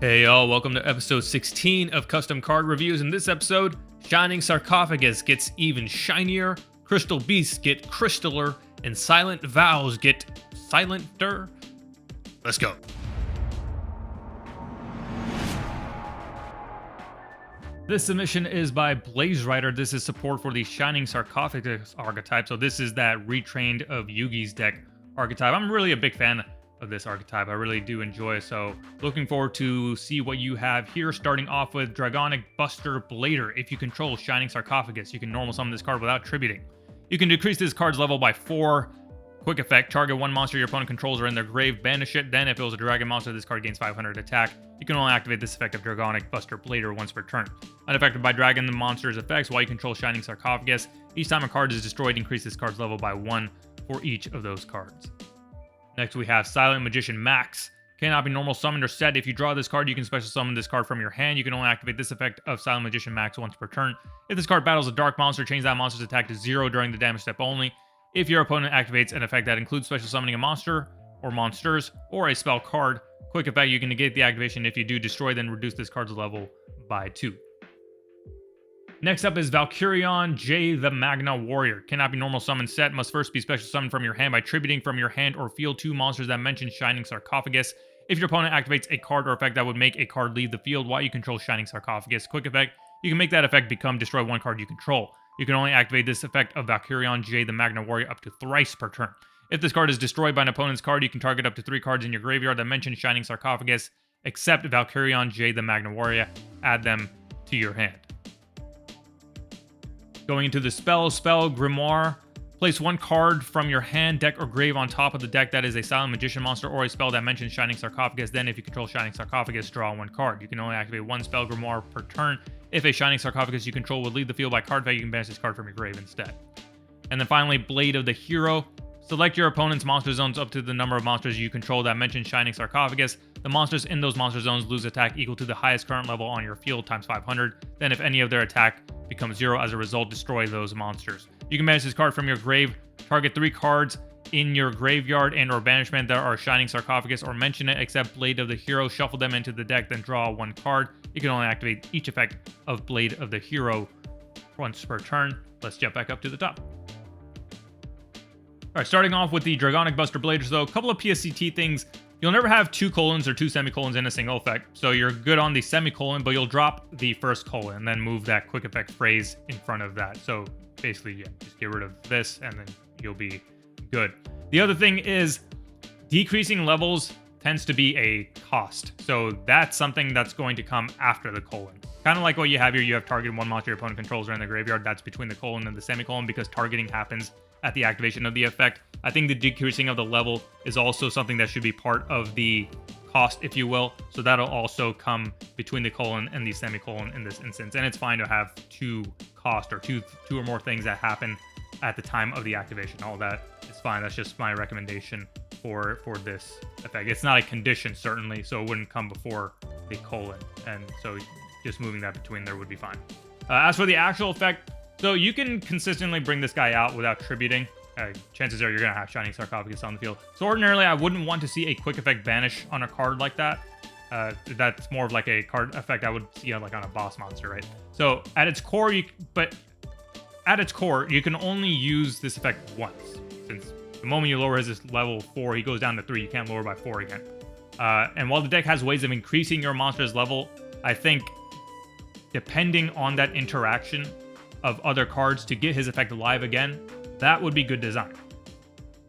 Hey y'all, welcome to episode 16 of Custom Card Reviews. In this episode, Shining Sarcophagus gets even shinier, Crystal Beasts get crystaller, and Silent Vows get silenter. Let's go. This submission is by Blazerider. This is support for the Shining Sarcophagus archetype. So this is that retrained of Yugi's deck archetype. I'm really a big fan of this archetype. I really do enjoy it. So looking forward to see what you have here. Starting off with Dragonic Buster Blader. If you control Shining Sarcophagus, you can normal summon this card without tributing. You can decrease this card's level by 4. Quick effect, target one monster your opponent controls or in their grave, banish it. Then if it was a dragon monster, this card gains 500 attack. You can only activate this effect of Dragonic Buster Blader once per turn. Unaffected by dragon the monster's effects while you control Shining Sarcophagus. Each time a card is destroyed, increase this card's level by 1 for each of those cards. Next we have Silent Magician Max. Cannot be normal summoned or set. If you draw this card, you can special summon this card from your hand. You can only activate this effect of Silent Magician Max once per turn. If this card battles a dark monster, change that monster's attack to 0 during the damage step only. If your opponent activates an effect that includes special summoning a monster or monsters or a spell card, quick effect, you can negate the activation. If you do destroy, then reduce this card's level by 2. Next up is Valkyrion J the Magna Warrior. Cannot be normal summon set. Must first be special summoned from your hand by tributing from your hand or field 2 monsters that mention Shining Sarcophagus. If your opponent activates a card or effect that would make a card leave the field while you control Shining Sarcophagus, quick effect, you can make that effect become destroy one card you control. You can only activate this effect of Valkyrion J the Magna Warrior up to thrice per turn. If this card is destroyed by an opponent's card, you can target up to 3 cards in your graveyard that mention Shining Sarcophagus, except Valkyrion J the Magna Warrior. Add them to your hand. Going into the spell Grimoire. Place 1 card from your hand, deck, or grave on top of the deck that is a Silent Magician monster or a spell that mentions Shining Sarcophagus. Then, if you control Shining Sarcophagus, draw 1 card. You can only activate 1 spell Grimoire per turn. If a Shining Sarcophagus you control would leave the field by card effect, you can banish this card from your grave instead. And then finally, Blade of the Hero. Select your opponent's monster zones up to the number of monsters you control that mention Shining Sarcophagus. The monsters in those monster zones lose attack equal to the highest current level on your field times 500. Then if any of their attack becomes 0 as a result, destroy those monsters. You can banish this card from your grave. Target 3 cards in your graveyard and or banishment that are Shining Sarcophagus or mention it except Blade of the Hero. Shuffle them into the deck, then draw 1 card. You can only activate each effect of Blade of the Hero once per turn. Let's jump back up to the top. Alright, starting off with the Dragonic Buster Bladers though, a couple of PSCT things. You'll never have 2 colons or 2 semicolons in a single effect, so you're good on the semicolon, but you'll drop the first colon and then move that quick effect phrase in front of that. So basically, yeah, just get rid of this and then you'll be good. The other thing is decreasing levels tends to be a cost. So that's something that's going to come after the colon. Kind of like what you have here, you have targeted 1 monster your opponent controls are in the graveyard. That's between the colon and the semicolon because targeting happens at the activation of the effect. I think the decreasing of the level is also something that should be part of the cost, if you will. So that'll also come between the colon and the semicolon in this instance. And it's fine to have 2 cost or two or more things that happen at the time of the activation. All that is fine. That's just my recommendation for this effect. It's not a condition, certainly, so it wouldn't come before the colon. And so just moving that between there would be fine. As for the actual effect, so you can consistently bring this guy out without tributing. Chances are you're going to have Shining Sarcophagus on the field. So ordinarily, I wouldn't want to see a quick effect banish on a card like that. That's more of like a card effect I would see like on a boss monster, right? So at its core, you can only use this effect once. Since the moment you lower his level 4, he goes down to 3. You can't lower by 4 again. And while the deck has ways of increasing your monster's level, I think depending on that interaction of other cards to get his effect alive again, that would be good design.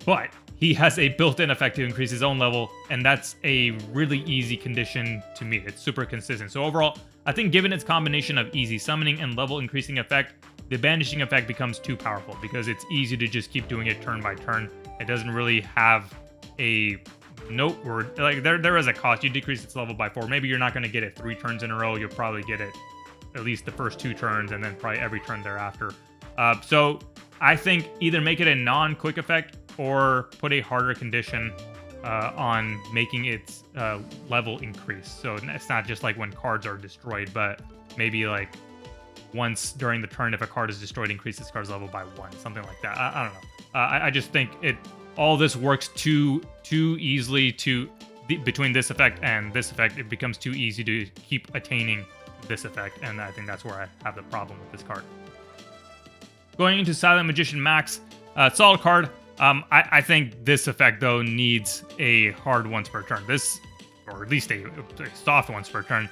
But he has a built-in effect to increase his own level, and that's a really easy condition to meet. It's super consistent. So overall, I think given its combination of easy summoning and level increasing effect, the banishing effect becomes too powerful because it's easy to just keep doing it turn by turn. It doesn't really have a note where, like, there is a cost. You decrease its level by 4. Maybe you're not going to get it 3 turns in a row. You'll probably get it at least the first 2 turns and then probably every turn thereafter. So I think either make it a non-quick effect or put a harder condition on making its level increase. So it's not just like when cards are destroyed, but maybe like once during the turn, if a card is destroyed, increase this card's level by 1, something like that. I don't know. I just think all this works too easily to between this effect and this effect, it becomes too easy to keep attaining this effect, and I think that's where I have the problem with this card. Going into Silent Magician Max, solid card. I think this effect, though, needs a hard once per turn. This, or at least a soft once per turn.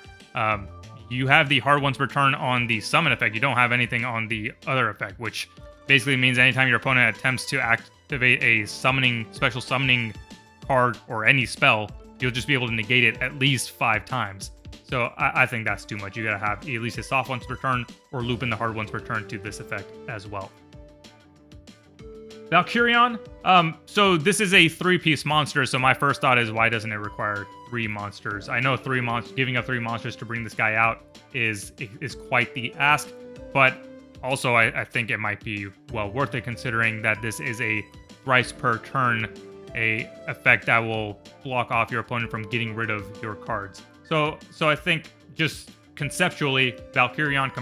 You have the hard once per turn on the summon effect. You don't have anything on the other effect, which basically means anytime your opponent attempts to activate a special summoning card or any spell, you'll just be able to negate it at least 5 times. So I think that's too much. You gotta have at least a soft once per turn or loop in the hard once per turn to this effect as well. Valkyrion. So this is a 3-piece monster, so my first thought is, why doesn't it require 3 monsters? I know giving up 3 monsters to bring this guy out is quite the ask, but also I think it might be well worth it, considering that this is a thrice per turn a effect that will block off your opponent from getting rid of your cards. So I think just conceptually, Valkyrion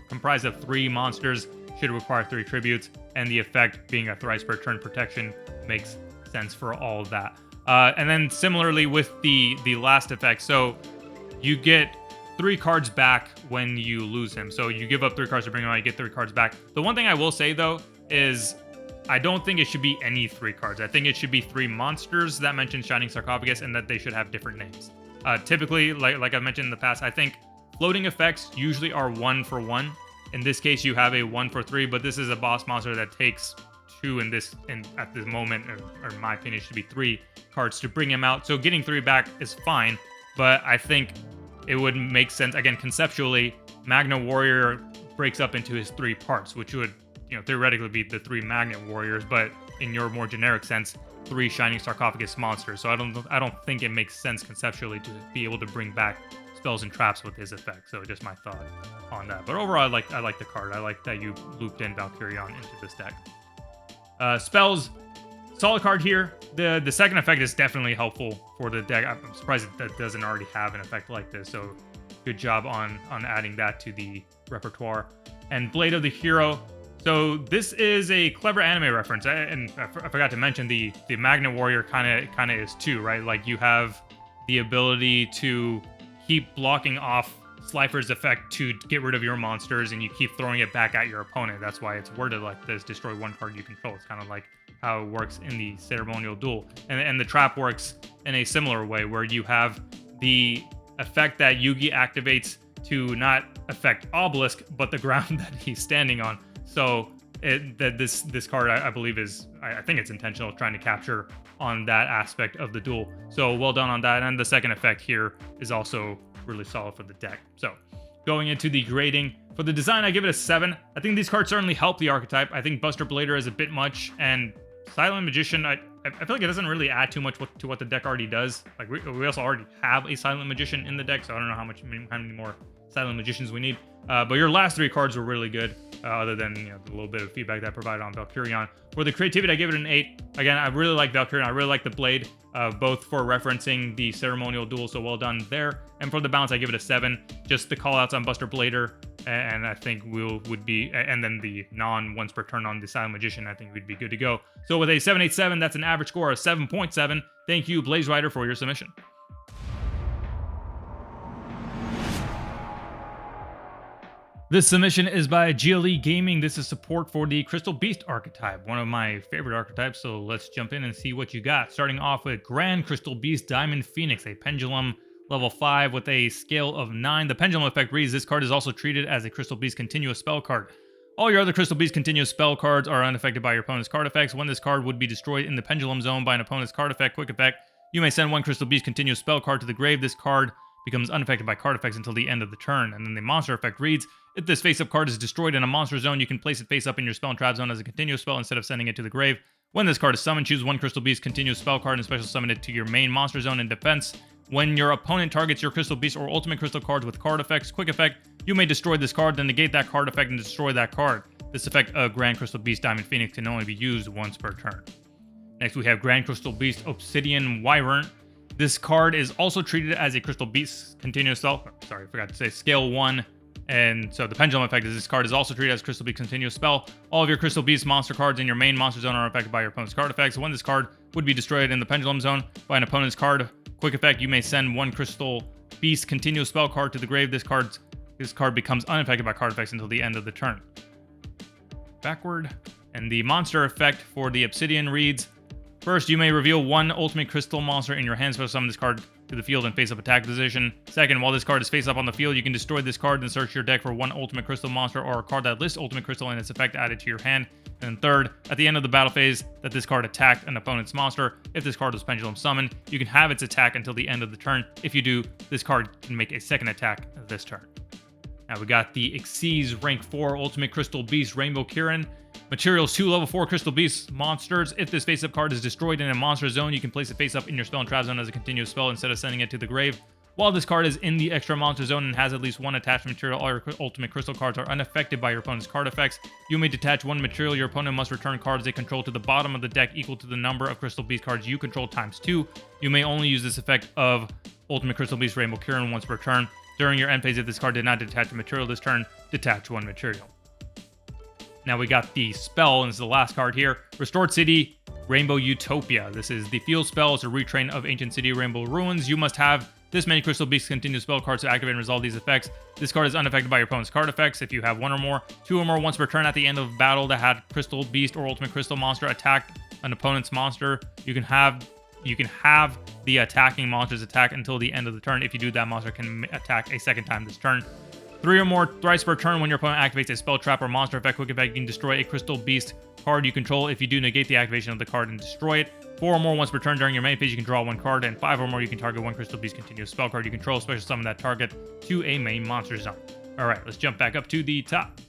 comprised of 3 monsters should require 3 tributes, and the effect being a thrice per turn protection makes sense for all of that. And then similarly with the last effect, so you get 3 cards back when you lose him. So you give up 3 cards to bring him out, you get 3 cards back. The one thing I will say, though, is I don't think it should be any 3 cards. I think it should be 3 monsters that mention Shining Sarcophagus, and that they should have different names. Typically, like I've mentioned in the past, I think floating effects usually are 1 for 1. In this case, you have a 1 for 3, but this is a boss monster that takes 2 at this moment, or in my opinion, it should be 3 cards to bring him out. So getting 3 back is fine, but I think it would make sense, again, conceptually, Magna Warrior breaks up into his 3 parts, which would, theoretically be the 3 Magnet Warriors, but in your more generic sense, 3 Shining Sarcophagus monsters. So I don't think it makes sense conceptually to be able to bring back spells and traps with his effect. So just my thought on that. But overall, I like the card. I like that you looped in Valkyrion into this deck. Spells, solid card here. The second effect is definitely helpful for the deck. I'm surprised that doesn't already have an effect like this. So good job on adding that to the repertoire. And Blade of the Hero. So this is a clever anime reference, and I forgot to mention the Magna Warrior kind of is too, right? Like you have the ability to keep blocking off Slifer's effect to get rid of your monsters, and you keep throwing it back at your opponent. That's why it's worded like this: destroy 1 card you control. It's kind of like how it works in the ceremonial duel, and the trap works in a similar way, where you have the effect that Yugi activates to not affect Obelisk, but the ground that he's standing on. So this card, I believe, I think it's intentional, trying to capture on that aspect of the duel. So well done on that. And the second effect here is also really solid for the deck. So going into the grading, for the design, I give it a 7. I think these cards certainly help the archetype. I think Buster Blader is a bit much, and Silent Magician, I feel like it doesn't really add too much to what the deck already does. Like we also already have a Silent Magician in the deck, so I don't know how many more Silent Magicians we need. But your last 3 cards were really good, other than the little bit of feedback that I provided on Valkyrion. For the creativity, I give it an 8. Again, I really like Valkyrion. I really like the Blade, both for referencing the ceremonial duel, so well done there. And for the balance, I give it a 7. Just the callouts on Buster Blader, and I think would be, and then the once per turn on the Silent Magician, I think we'd be good to go. So with a 787, that's an average score of 7.7. Thank you, Blazerider, for your submission. This submission is by GLEGaming. This is support for the Crystal Beast archetype, one of my favorite archetypes, so let's jump in and see what you got. Starting off with Grand Crystal Beast Diamond Phoenix, a pendulum level 5 with a scale of 9. The pendulum effect reads, this card is also treated as a Crystal Beast continuous spell card. All your other Crystal Beast continuous spell cards are unaffected by your opponent's card effects. When this card would be destroyed in the pendulum zone by an opponent's card effect, quick effect, you may send 1 Crystal Beast continuous spell card to the grave. This card becomes unaffected by card effects until the end of the turn. And then the monster effect reads, if this face-up card is destroyed in a monster zone, you can place it face-up in your spell and trap zone as a continuous spell instead of sending it to the grave. When this card is summoned, choose 1 Crystal Beast continuous spell card and special summon it to your main monster zone in defense. When your opponent targets your Crystal Beast or Ultimate Crystal cards with card effects, quick effect, you may destroy this card, then negate that card effect and destroy that card. This effect of Grand Crystal Beast Diamond Phoenix can only be used once per turn. Next, we have Grand Crystal Beast Obsidian Wyvern. This card is also treated as a Crystal Beast continuous spell. Sorry, I forgot to say scale 1. And so the pendulum effect is this card is also treated as Crystal Beast continuous spell. All of your Crystal Beast monster cards in your main monster zone are affected by your opponent's card effects. When this card would be destroyed in the pendulum zone by an opponent's card, Quick effect, you may send one Crystal Beast continuous spell card to the grave. This card becomes unaffected by card effects until the end of the turn. Backward. And the monster effect for the Obsidian reads, first, you may reveal one ultimate crystal monster in your hand, so summon this card to the field in face-up attack position. Second, while this card is face-up on the field, you can destroy this card and search your deck for one ultimate crystal monster or a card that lists ultimate crystal and its effect added to your hand. And third, at the end of the battle phase that this card attacked an opponent's monster, if this card was pendulum summoned, you can have its attack until the end of the turn. If you do, this card can make a second attack this turn. Now we got the Xyz rank 4 Ultimate Crystal Beast Rainbow Kirin. Materials 2 level 4 Crystal Beast monsters. If this face-up card is destroyed in a monster zone, you can place it face-up in your spell and trap zone as a continuous spell instead of sending it to the grave. While this card is in the extra monster zone and has at least one attached material, all your ultimate crystal cards are unaffected by your opponent's card effects. You may detach one material. Your opponent must return cards they control to the bottom of the deck equal to the number of Crystal Beast cards you control times 2. You may only use this effect of Ultimate Crystal Beast Rainbow Kirin once per turn. During your end phase, if this card did not detach a material this turn, detach one material. Now we got the spell, and this is the last card here. Restored City, Rainbow Utopia. This is the field spell. It's a retrain of Ancient City, Rainbow Ruins. You must have this many Crystal Beast continuous spell cards to activate and resolve these effects. This card is unaffected by your opponent's card effects. If you have one or more, 2 or more once per turn at the end of battle that had Crystal Beast or Ultimate Crystal Monster attack an opponent's monster, you can have the attacking monster's attack until the end of the turn. If you do, that monster can attack a second time this turn. 3 or more thrice per turn when your opponent activates a spell, trap, or monster effect, quick effect, you can destroy a Crystal Beast card you control. If you do, negate the activation of the card and destroy it. 4 or more once per turn during your main phase, you can draw one card, and 5 or more, you can target one Crystal Beast continuous spell card you control, special summon that target to a main monster zone. Alright, let's jump back up to the top.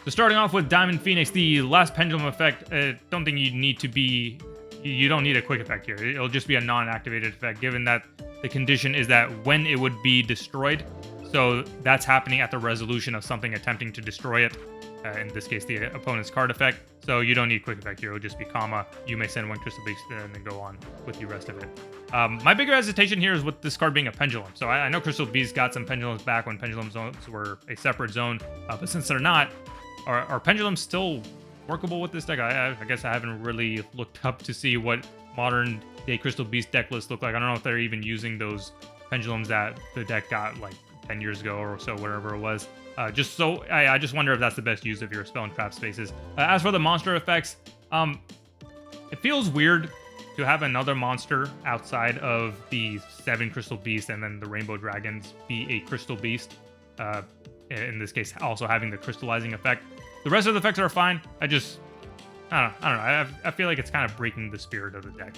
So starting off with Diamond Phoenix, the last pendulum effect, I don't think you need to be... You don't need a quick effect here. It'll just be a non-activated effect, given that the condition is that when it would be destroyed. So that's happening at the resolution of something attempting to destroy it. In this case, the opponent's card effect. So you don't need quick effect here. It'll just be comma. You may send one Crystal Beast and then go on with the rest of it. My bigger hesitation here is with this card being a pendulum. So I know Crystal Beast got some pendulums back when pendulum zones were a separate zone. But since they're not, are pendulums still workable with this deck? I guess I haven't really looked up to see what modern day Crystal Beast deck lists look like. I don't know if they're even using those pendulums that the deck got like 10 years ago or so, whatever it was. I just wonder if that's the best use of your spell and trap spaces. As for the monster effects, it feels weird to have another monster outside of the 7 Crystal Beasts and then the Rainbow Dragons be a Crystal Beast. In this case, also having the crystallizing effect. The rest of the effects are fine. I don't know. I feel like it's kind of breaking the spirit of the deck.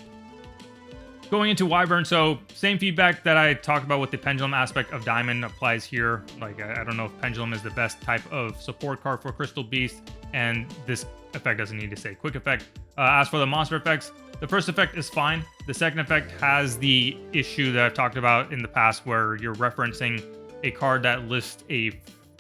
Going into Wyvern, so same feedback that I talked about with the Pendulum aspect of Diamond applies here. Like, I don't know if Pendulum is the best type of support card for Crystal Beast, and this effect doesn't need to say quick effect. As for the monster effects, the first effect is fine. The second effect has the issue that I've talked about in the past where you're referencing a card that lists a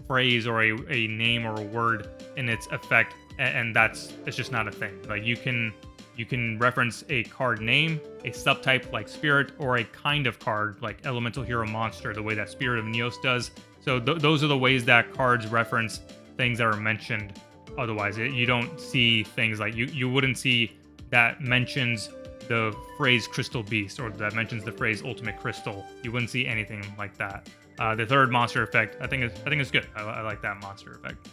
phrase or a name or a word in its effect, and it's just not a thing. Like you can reference a card name, a subtype like Spirit, or a kind of card like Elemental Hero Monster, the way that Spirit of Neos does. So those are the ways that cards reference things that are mentioned. Otherwise, you don't see things like you wouldn't see that mentions the phrase Crystal Beast or that mentions the phrase Ultimate Crystal. You wouldn't see anything like that. The third monster effect, I think it's good. I like that monster effect.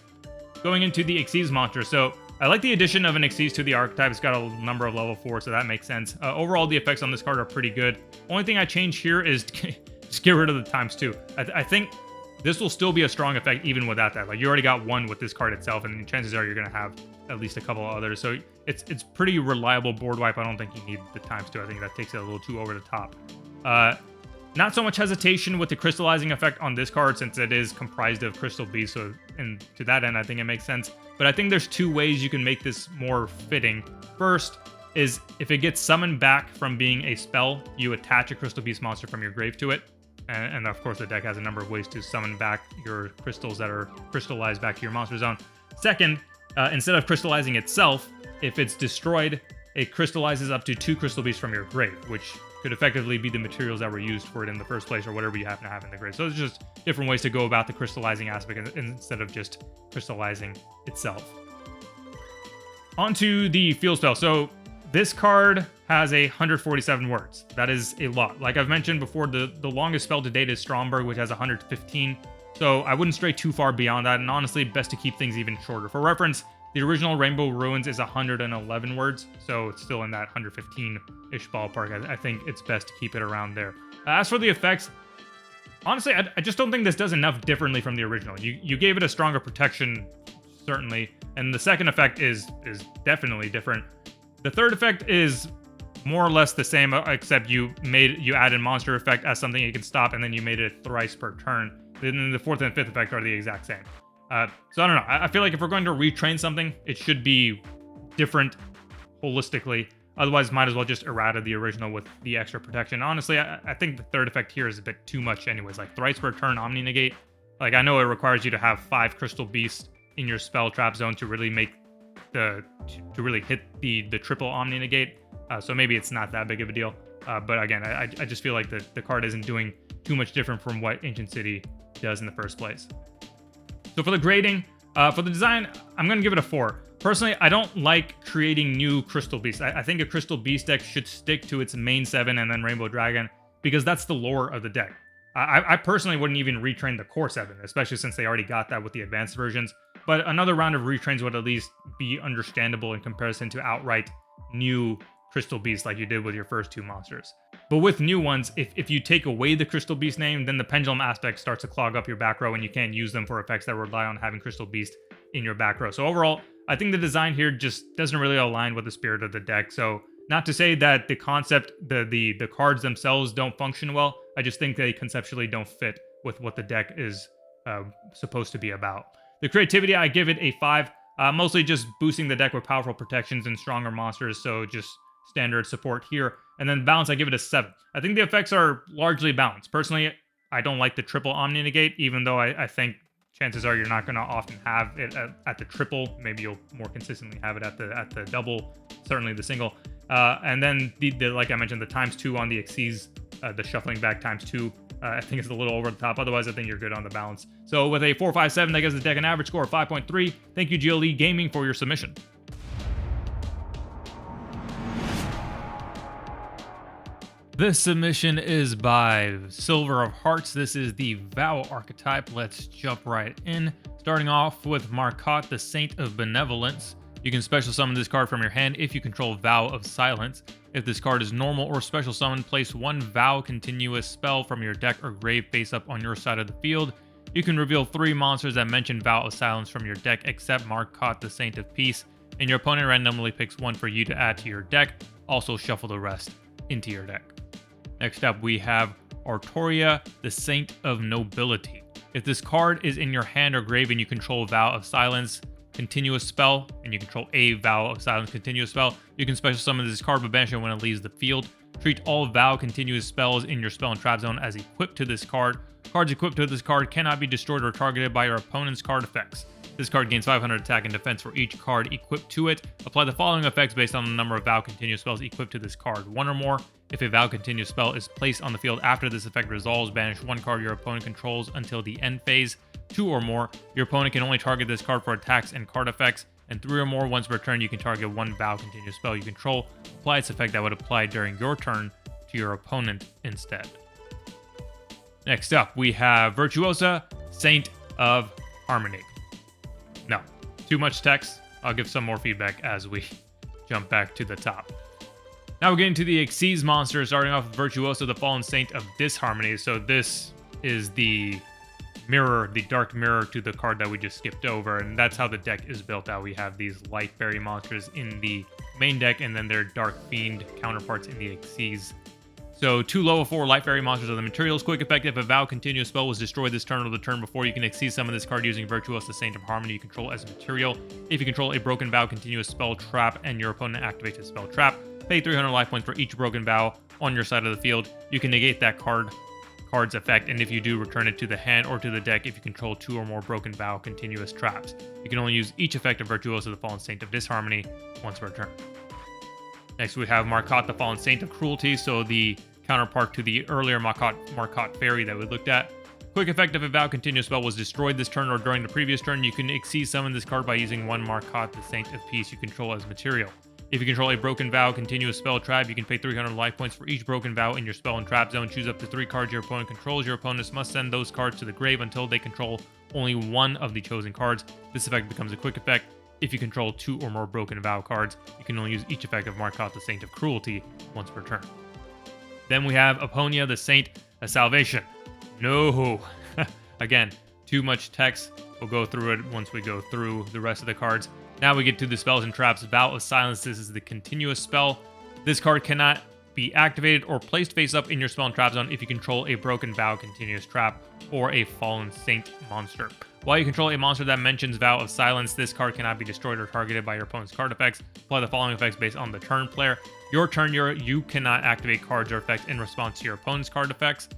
Going into the Xyz monster, so I like the addition of an Xyz to the archetype. It's got a number of level 4, so that makes sense. Overall, the effects on this card are pretty good. Only thing I change here is just get rid of the ×2. I think this will still be a strong effect even without that. Like you already got one with this card itself, and chances are you're gonna have at least a couple of others. So it's pretty reliable board wipe. I don't think you need the ×2. I think that takes it a little too over the top. Not so much hesitation with the crystallizing effect on this card since it is comprised of Crystal Beast, so and to that end I think it makes sense. But I think there's 2 ways you can make this more fitting. First is if it gets summoned back from being a spell, you attach a Crystal Beast monster from your grave to it. And of course the deck has a number of ways to summon back your crystals that are crystallized back to your monster zone. Second, instead of crystallizing itself, if it's destroyed, it crystallizes up to 2 Crystal Beasts from your grave, which could effectively be the materials that were used for it in the first place or whatever you happen to have in the grave. So it's just different ways to go about the crystallizing aspect instead of just crystallizing itself. Onto the field spell. So this card has 147 words. That is a lot. Like I've mentioned before, the longest spell to date is Stromberg, which has 115. So I wouldn't stray too far beyond that, and honestly, best to keep things even shorter. For reference, the original Rainbow Ruins is 111 words, so it's still in that 115-ish ballpark. I think it's best to keep it around there. As for the effects, honestly, I just don't think this does enough differently from the original. You gave it a stronger protection, certainly, and the second effect is definitely different. The third effect is more or less the same, except you added monster effect as something you can stop, and then you made it thrice per turn. Then the fourth and fifth effect are the exact same. So I don't know. I feel like if we're going to retrain something, it should be different holistically. Otherwise, might as well just errata the original with the extra protection. Honestly, I think the third effect here is a bit too much anyways. Like thrice per turn Omni Negate. Like I know it requires you to have 5 Crystal Beasts in your spell trap zone to really make to really hit the triple Omni Negate. So maybe it's not that big of a deal. But again, I just feel like the card isn't doing too much different from what Ancient City does in the first place. So for the grading, for the design, I'm going to give it a 4. Personally, I don't like creating new Crystal Beasts. I think a Crystal Beast deck should stick to its main 7 and then Rainbow Dragon, because that's the lore of the deck. I personally wouldn't even retrain the core 7, especially since they already got that with the advanced versions. But another round of retrains would at least be understandable in comparison to outright new Crystal Beasts like you did with your first 2 monsters. But with new ones, if you take away the Crystal Beast name, then the Pendulum aspect starts to clog up your back row and you can't use them for effects that rely on having Crystal Beast in your back row. So overall, I think the design here just doesn't really align with the spirit of the deck. So not to say that the concept, the cards themselves don't function well, I just think they conceptually don't fit with what the deck is supposed to be about. The creativity, I give it a 5, mostly just boosting the deck with powerful protections and stronger monsters, so just standard support here. And then balance, I give it a 7. I think the effects are largely balanced. Personally, I don't like the triple Omni Negate, even though I think chances are you're not going to often have it at the triple. Maybe you'll more consistently have it at the double, certainly the single. And then the like I mentioned, the ×2 on the Xyz, the shuffling back ×2. I think it's a little over the top. Otherwise, I think you're good on the balance. So with a 4.57, that gives the deck an average score of 5.3. Thank you, GLEGaming, for your submission. This submission is by Silver of Hearts. This is the Vow archetype. Let's jump right in. Starting off with Marchotte The Saint of Benevolence. You can special summon this card from your hand if you control Vow of Silence. If this card is normal or special summon, place 1 Vow continuous spell from your deck or grave face up on your side of the field. You can reveal 3 monsters that mention Vow of Silence from your deck except Marchotte The Saint of Peace, and your opponent randomly picks 1 for you to add to your deck. Also shuffle the rest into your deck. Next up, we have Artoria, the Saint of Nobility. If this card is in your hand or grave and you control Vow of Silence continuous spell, and you control a Vow of Silence continuous spell, you can special summon this card but banish it when it leaves the field. Treat all Vow continuous spells in your spell and trap zone as equipped to this card. Cards equipped to this card cannot be destroyed or targeted by your opponent's card effects. This card gains 500 attack and defense for each card equipped to it. Apply the following effects based on the number of Vow continuous spells equipped to this card, 1 or more. If a Vow continuous spell is placed on the field after this effect resolves, banish 1 card your opponent controls until the end phase. 2 or more, your opponent can only target this card for attacks and card effects. And 3 or more, once per turn, you can target 1 Vow continuous spell you control. Apply its effect that would apply during your turn to your opponent instead. Next up, we have Virtuosa, Saint of Harmony. No, too much text. I'll give some more feedback as we jump back to the top. Now we're getting to the Xyz monster, starting off with Virtuosa The Fallen, Saint of Disharmony. So this is the mirror, the dark mirror to the card that we just skipped over, and that's how the deck is built out. We have these light fairy monsters in the main deck, and then their dark fiend counterparts in the Xyz. So 2 level 4 light fairy monsters are the materials. Quick effect: if a Vow continuous spell was destroyed this turn or the turn before, you can Xyz summon this card using Virtuosa Saint of Harmony you control as a material. If you control a broken Vow continuous spell trap and your opponent activates a spell trap, pay 300 life points for each broken Vow on your side of the field. You can negate that card's effect, and if you do, return it to the hand or to the deck if you control 2 or more broken Vow continuous traps. You can only use each effect of Virtuosa the Fallen Saint of Disharmony once per turn. Next, we have Marchotte the Fallen Saint of Cruelty, so the counterpart to the earlier Marchotte Fairy that we looked at. Quick effect: if a Vow continuous spell was destroyed this turn or during the previous turn, you can Xyz summon this card by using 1 Marchotte the Saint of Peace you control as material. If you control a broken vow continuous spell trap, you can pay 300 life points for each broken vow in your spell and trap zone. Choose up to 3 cards your opponent controls. Your opponents must send those cards to the grave until they control only one of the chosen cards. This effect becomes a quick effect. If you control 2 or more broken vow cards, you can only use each effect of Marchotte The Saint of Cruelty once per turn. Then we have Aponia The Saint, a salvation. No! Again, too much text. We'll go through it once we go through the rest of the cards. Now we get to the spells and traps. Vow of Silence. This is the continuous spell. This card cannot be activated or placed face up in your spell and trap zone if you control a broken vow continuous trap or a fallen saint monster. While you control a monster that mentions Vow of Silence, this card cannot be destroyed or targeted by your opponent's card effects. Apply the following effects based on the turn player. Your turn, you cannot activate cards or effects in response to your opponent's card effects.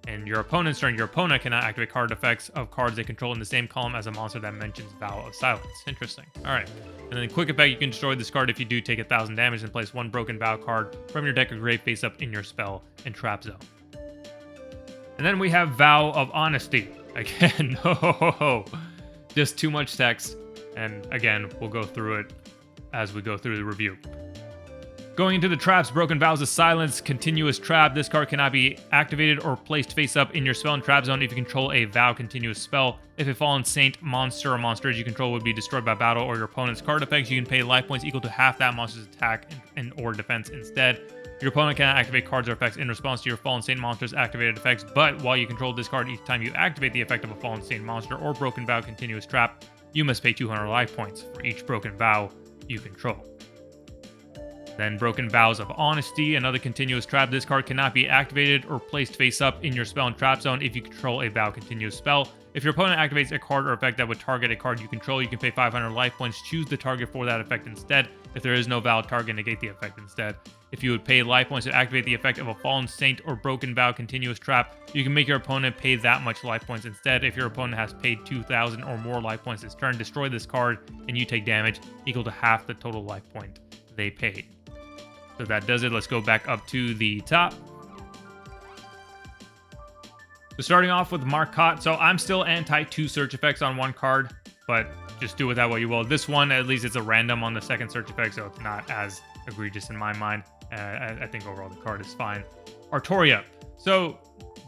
And your opponent's turn, your opponent cannot activate card effects of cards they control in the same column as a monster that mentions Vow of Silence. Interesting. All right. And then quick effect, you can destroy this card if you do take 1,000 damage and place 1 broken vow card from your deck of grave face up in your spell and trap zone. And then we have Vow of Honesty. Again, no, just too much text. And again, we'll go through it as we go through the review. Going into the traps, Broken Vows of Silence, continuous trap. This card cannot be activated or placed face up in your spell and trap zone if you control a vow continuous spell. If a fallen saint monster or monsters you control would be destroyed by battle or your opponent's card effects, you can pay life points equal to half that monster's attack and or defense instead. Your opponent cannot activate cards or effects in response to your fallen saint monster's activated effects, but while you control this card each time you activate the effect of a fallen saint monster or broken vow continuous trap, you must pay 200 life points for each broken vow you control. Then Broken Vows of Honesty, another continuous trap. This card cannot be activated or placed face up in your spell and trap zone if you control a vow continuous spell. If your opponent activates a card or effect that would target a card you control, you can pay 500 life points. Choose the target for that effect instead. If there is no valid target, negate the effect instead. If you would pay life points to activate the effect of a fallen saint or broken vow continuous trap, you can make your opponent pay that much life points instead. If your opponent has paid 2,000 or more life points this turn, destroy this card and you take damage equal to half the total life point they paid. So that does it. Let's go back up to the top. So starting off with Marchotte. So I'm still anti 2 search effects on one card, but just do with that what you will. This one, at least it's a random on the second search effect, so it's not as egregious in my mind. I think overall the card is fine. Artoria. So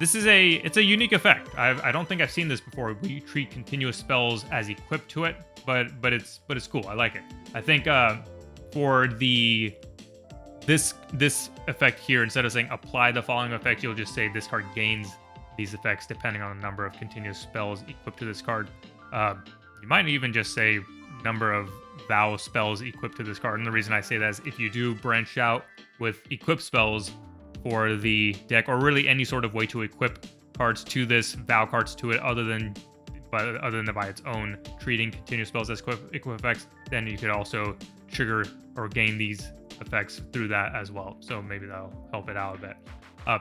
this is it's a unique effect. I don't think I've seen this before. We treat continuous spells as equipped to it, but it's cool. I like it. I think for this effect here, instead of saying apply the following effect, you'll just say this card gains these effects depending on the number of continuous spells equipped to this card. You might even just say number of vow spells equipped to this card. And the reason I say that is if you do branch out with equip spells for the deck, or really any sort of way to equip cards to this, vow cards to it, other than by its own treating continuous spells as equip effects, then you could also trigger or gain these effects through that as well. So maybe that'll help it out a bit.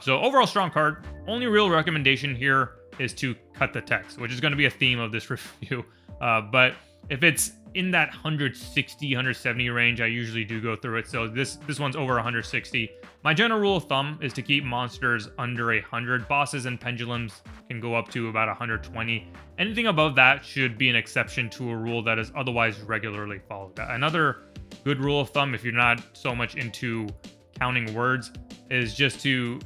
So overall strong card. Only real recommendation here is to cut the text, which is going to be a theme of this review. But if it's in that 160, 170 range, I usually do go through it. So this one's over 160. My general rule of thumb is to keep monsters under 100. Bosses and pendulums can go up to about 120. Anything above that should be an exception to a rule that is otherwise regularly followed. Another good rule of thumb, if you're not so much into counting words, is just to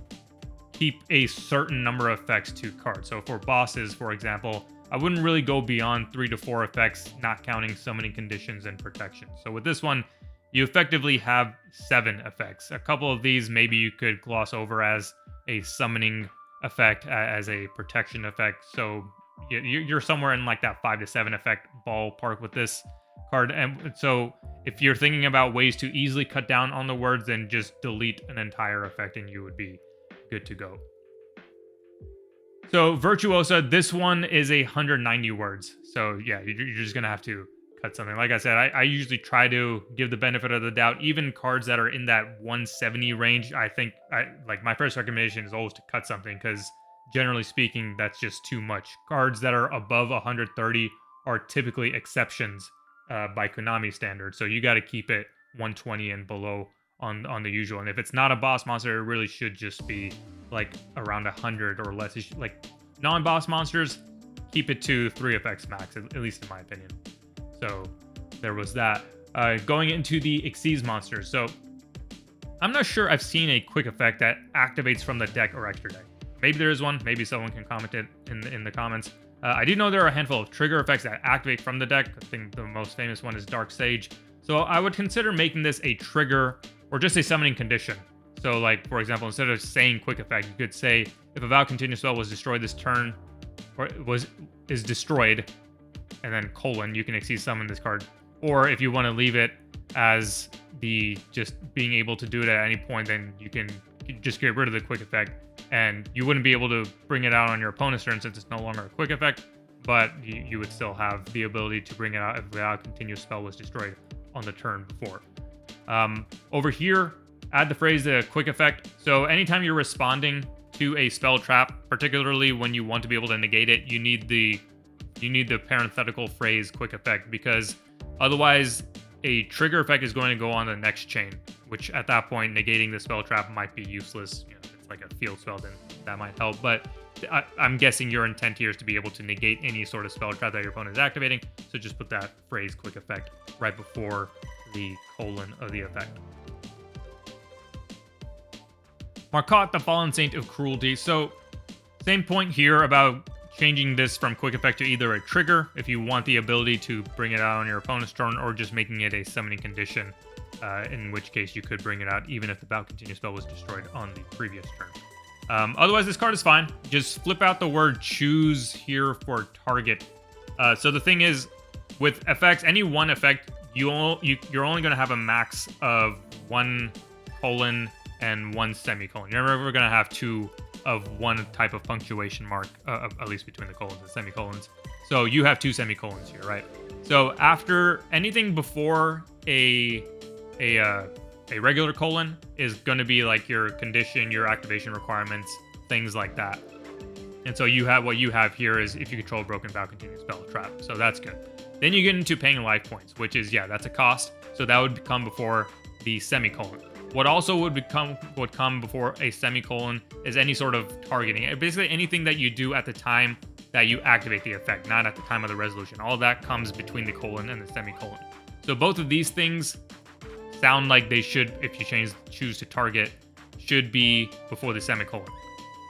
keep a certain number of effects to cards. So for bosses, for example, I wouldn't really go beyond 3 to 4 effects, not counting summoning conditions and protection. So with this one, you effectively have 7 effects. A couple of these maybe you could gloss over as a summoning effect, as a protection effect. So you're somewhere in like that 5 to 7 effect ballpark with this card. And so if you're thinking about ways to easily cut down on the words, then just delete an entire effect and you would be good to go. So Virtuosa, this one is 190 words. So yeah, you're just gonna have to cut something. Like I said, I usually try to give the benefit of the doubt. Even cards that are in that 170 range, I think like my first recommendation is always to cut something, because generally speaking, that's just too much. Cards that are above 130 are typically exceptions by Konami standards. So you got to keep it 120 and below on the usual. And if it's not a boss monster, it really should just be like around 100 or less. Like non-boss monsters, keep it to 3 effects max, at least in my opinion. So there was that. Going into the Xyz monsters. So I'm not sure I've seen a quick effect that activates from the deck or extra deck. Maybe there is one. Maybe someone can comment it in the comments. I do know there are a handful of trigger effects that activate from the deck. I think the most famous one is Dark Sage. So I would consider making this a trigger or just a summoning condition. So like, for example, instead of saying quick effect, you could say if a Vow continuous spell was destroyed this turn, or is destroyed, and then colon, you can Xyz summon this card. Or if you want to leave it as the just being able to do it at any point, then you can just get rid of the quick effect, and you wouldn't be able to bring it out on your opponent's turn since it's no longer a quick effect, but you would still have the ability to bring it out if the continuous spell was destroyed on the turn before. Over here, add the phrase the quick effect. So anytime you're responding to a spell trap, particularly when you want to be able to negate it, you need the parenthetical phrase quick effect, because otherwise a trigger effect is going to go on the next chain, which at that point negating the spell trap might be useless. You know, if it's like a field spell, then that might help, but I'm guessing your intent here is to be able to negate any sort of spell trap that your opponent is activating, so just put that phrase quick effect right before the colon of the effect. Marchotte The Fallen Saint of Cruelty. So same point here about changing this from quick effect to either a trigger if you want the ability to bring it out on your opponent's turn, or just making it a summoning condition, in which case you could bring it out even if the Vow continuous spell was destroyed on the previous turn. Otherwise, this card is fine. Just flip out the word choose here for target. So the thing is, with effects, any one effect, you're only going to have a max of 1 colon and 1 semicolon. You're never going to have 2 of one type of punctuation mark, at least between the colons and semicolons. So you have 2 semicolons here, right? So after anything before a regular colon is going to be like your condition, your activation requirements, things like that. And so what you have here is if you control broken Vow continuous spell trap. So that's good. Then you get into paying life points, which is, yeah, that's a cost. So that would come before the semicolon. What also would come before a semicolon is any sort of targeting. Basically anything that you do at the time that you activate the effect, not at the time of the resolution. All that comes between the colon and the semicolon. So both of these things sound like they should, if you choose to target, should be before the semicolon.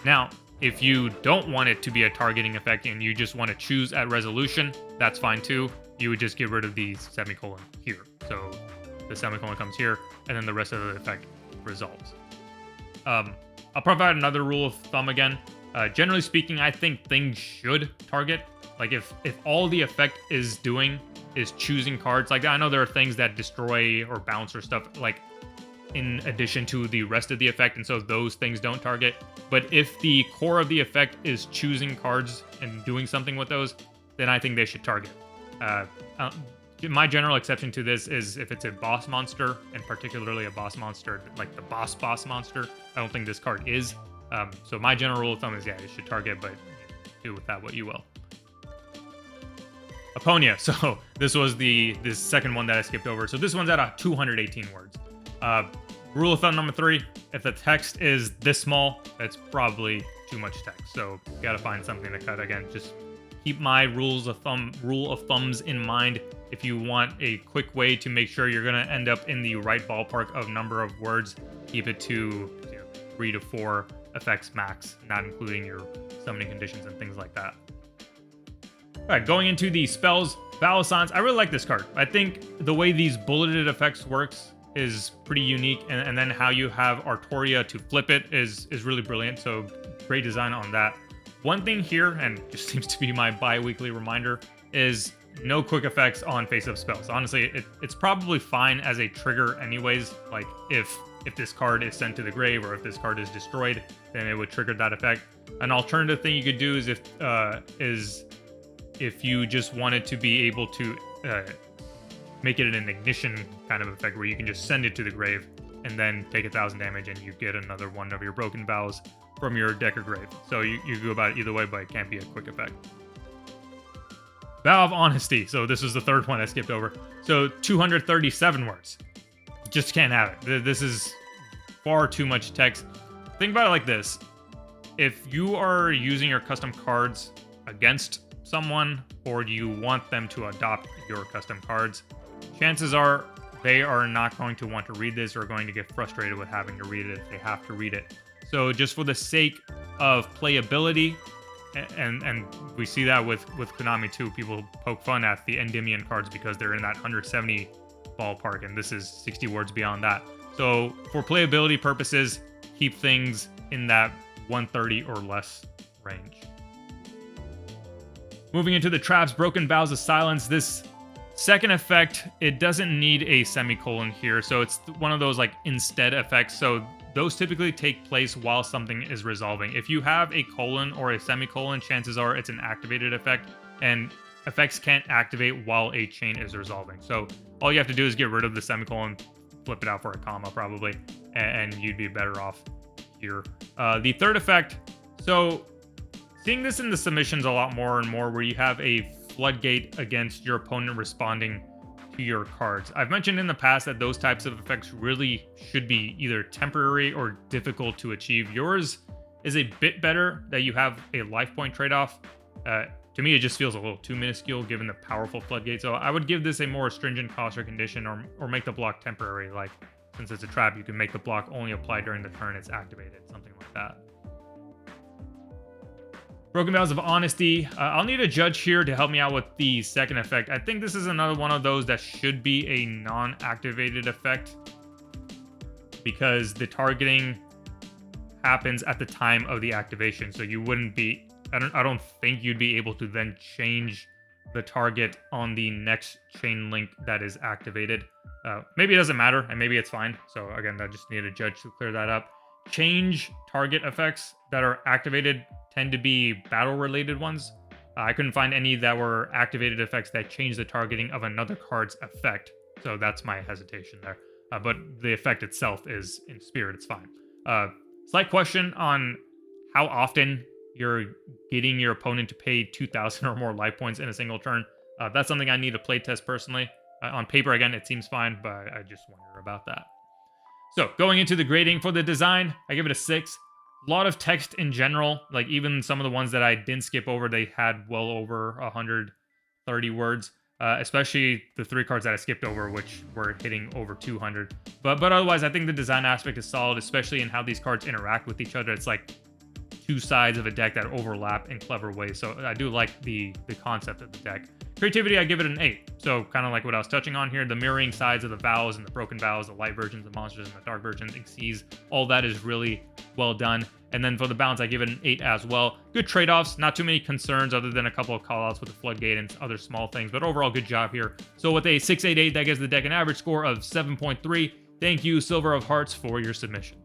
Now, if you don't want it to be a targeting effect and you just want to choose at resolution, that's fine too. You would just get rid of the semicolon here. So the semicolon comes here, and then the rest of the effect resolves. I'll provide another rule of thumb again. Generally speaking, I think things should target. Like if all the effect is doing is choosing cards, like I know there are things that destroy or bounce or stuff like in addition to the rest of the effect, and so those things don't target. But if the core of the effect is choosing cards and doing something with those, then I think they should target. My general exception to this is if it's a boss monster, and particularly a boss monster like the boss monster. I don't think this card is. So my general rule of thumb is, yeah, it should target, but do with that what you will. Aponia. So this was the second one that I skipped over. So this one's at 218 words. Rule of thumb number 3, if the text is this small, that's probably too much text. So you gotta find something to cut. Again, just keep my rule of thumbs in mind. If you want a quick way to make sure you're gonna end up in the right ballpark of number of words, keep it to 3 to 4 effects max, not including your summoning conditions and things like that. All right, going into the spells, Vow of Silence. I really like this card. I think the way these bulleted effects works is pretty unique, and then how you have Artoria to flip it is really brilliant. So great design on that. One thing here, and just seems to be my bi-weekly reminder, is no quick effects on face-up spells. Honestly, it's probably fine as a trigger anyways. Like if this card is sent to the grave or if this card is destroyed, then it would trigger that effect. An alternative thing you could do is if you just wanted to be able to make it an ignition kind of effect where you can just send it to the grave and then take 1,000 damage and you get another one of your broken vows from your deck or grave. So you go about it either way, but it can't be a quick effect. Vow of Honesty. So this is the third one I skipped over. So 237 words. Just can't have it. This is far too much text. Think about it like this. If you are using your custom cards against someone, or you want them to adopt your custom cards, chances are they are not going to want to read this or going to get frustrated with having to read it if they have to read it. So just for the sake of playability, and we see that with Konami too, people poke fun at the Endymion cards because they're in that 170 ballpark, and this is 60 words beyond that. So for playability purposes, keep things in that 130 or less range. Moving into the traps, Broken Vows of Silence. This second effect, it doesn't need a semicolon here, so it's one of those like instead effects. So those typically take place while something is resolving. If you have a colon or a semicolon, chances are it's an activated effect, and effects can't activate while a chain is resolving. So all you have to do is get rid of the semicolon, flip it out for a comma probably, and you'd be better off here. The third effect, so seeing this in the submissions a lot more and more, where you have a floodgate against your opponent responding to your cards. I've mentioned in the past that those types of effects really should be either temporary or difficult to achieve. Yours is a bit better that you have a life point trade-off. To me, it just feels a little too minuscule given the powerful floodgate. So I would give this a more stringent cost or condition, or make the block temporary. Like, since it's a trap, you can make the block only apply during the turn it's activated, something like that. Broken Vows of Honesty. I'll need a judge here to help me out with the second effect. I think this is another one of those that should be a non-activated effect, because the targeting happens at the time of the activation. So you wouldn't be, I don't think you'd be able to then change the target on the next chain link that is activated. Maybe it doesn't matter, and maybe it's fine. So again, I just need a judge to clear that up. Change target effects that are activated tend to be battle-related ones. I couldn't find any that were activated effects that change the targeting of another card's effect, so that's my hesitation there. But the effect itself is, in spirit, it's fine. Slight question on how often you're getting your opponent to pay 2,000 or more life points in a single turn. That's something I need to play test personally. On paper, again, it seems fine, but I just wonder about that. So, going into the grading for the design, I give it a 6. A lot of text in general, like even some of the ones that I didn't skip over, they had well over 130 words, especially the 3 cards that I skipped over, which were hitting over 200. But otherwise, I think the design aspect is solid, especially in how these cards interact with each other. It's like 2 sides of a deck that overlap in clever ways, so I do like the concept of the deck. Creativity, I give it an 8. So kind of like what I was touching on here, the mirroring sides of the vows and the broken vows, the light versions, the monsters, and the dark versions, Xyz, all that is really well done. And then for the balance, I give it an 8 as well. Good trade-offs, not too many concerns other than a couple of callouts with the floodgate and other small things, but overall good job here. So with a 688, that gives the deck an average score of 7.3. Thank you, Silver of Hearts, for your submission.